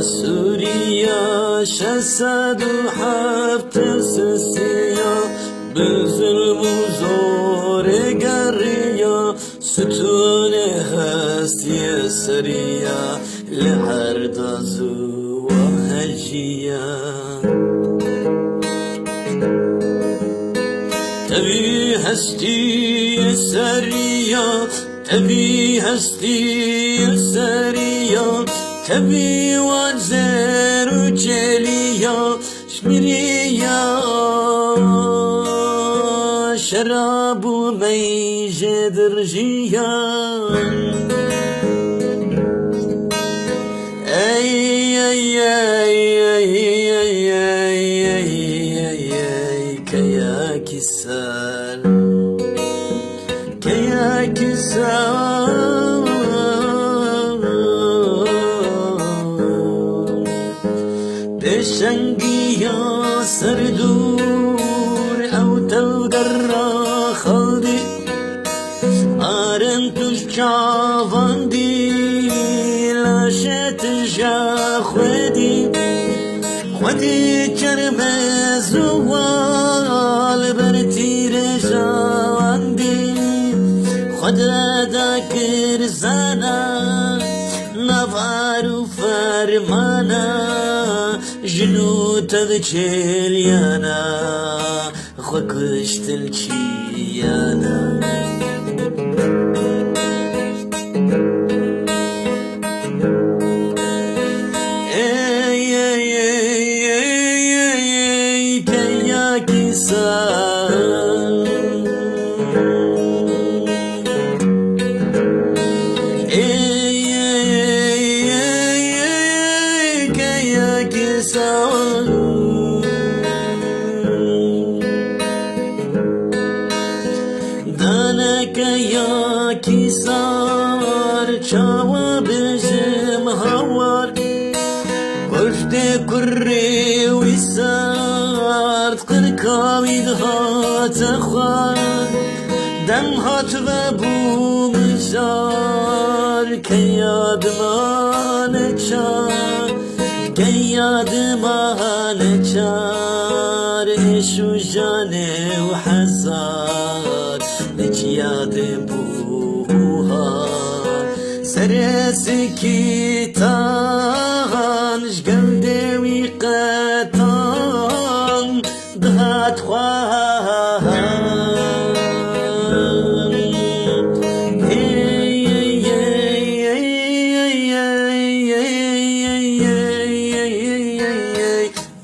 سوريا شسد وحفت سسيا بظلم وزور قرية ستون هستي سريا لعرض وهجية تبي هستي سريا تبي هستي سريا تبي وانزر وجليا شمريا شراب وميجة درجيا اي اي اي اي اي اي اي كياكي سال كياكي سال شنقيا سردور أو تلقرا خلدي أرنتوش شافاندي لا شتجا خودي خودي كرمه زوال برتي رجاواندي خدا داكر زانا نفارو فرمانا جنو تذكيريانا خوكشت الكيانا اي اي اي اي اي كياكي سال اي اي اي اي كياكي سال دانك ياكي صار شاوا بجم هوار وجد كري ويسار تقركاوي دهات اخوار دم هات وابو مجار كياد ما نجار كياد ما نجار ايشو جاني وحزار لجياد بوها سرسكي تان شقلدي ويقتان دهات خواه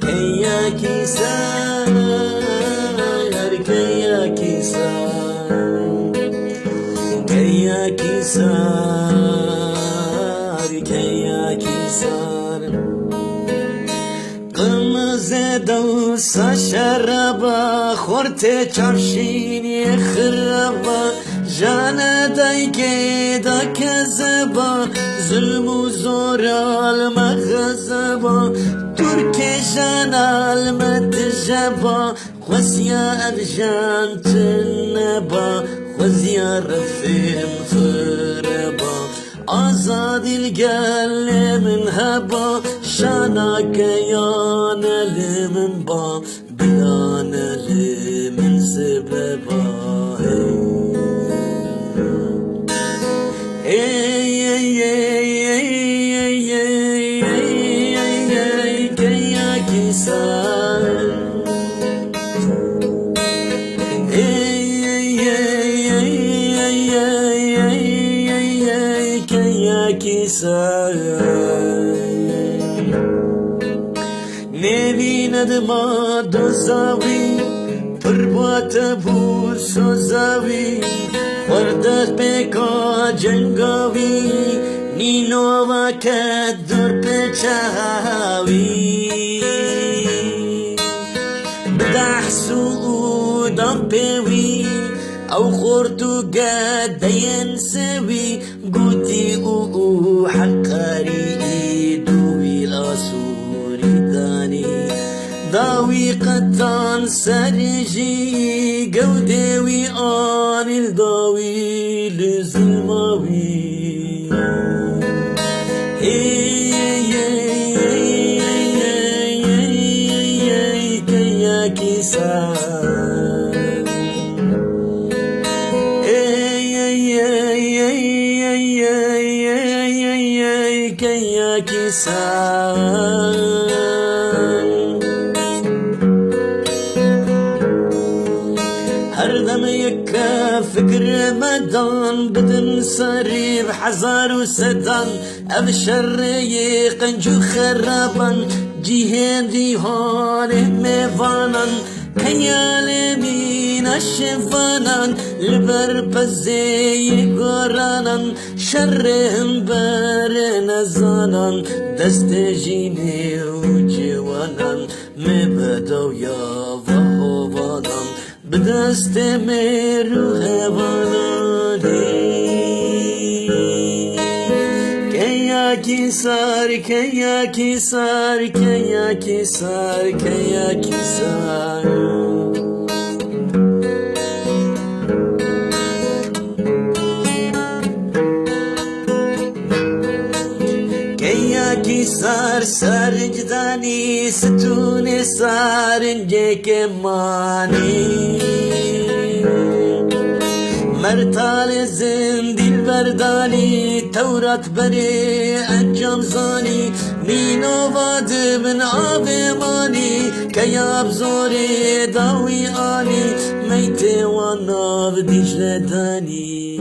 كياكي سار كياكي سار كياكي سار كياكي سار قرمزة دوسة شربة خورتي چرشيني خربة جانا دايكي دا كذبة ظلم وزور المغزبة تركي جانا المتجبة خوزيا أرجان تنبا خوزيا رفيم فربا آزادي القل من هبا شانا كيانا لمن با بيانا لمن سببا كياكي سار كياكي سار نبي ندما دوزاوي تربات بور سوزاوي وردت بكا جنگاوي نينو وكدر بچاوي بدح سودان بوي او خورتو قدين سوي قوتي حقاري دوي الأسوري داني داوي قطان سرجي قودوي آن الداوي لزلماوي هردم یک فکر مدان بدن سری بحزار وسدان ابشر قنجو خرابان جيهن ديهان ميفانان كيال مين الشفانان البر بزي قرانان شرهم بر نزانان دست جيني وجوانان مبدو يا وهوانان بدست ميرو هواناني كياكي سار كياكي سار كياكي سار كياكي سار كياكي سار سار جداني ستوني سار انجيك ماني مرتال زندي البرداني تورات بري انجام زاني مينو واد من آبماني كياب زوري داوي آني ميت وانا بديش لداني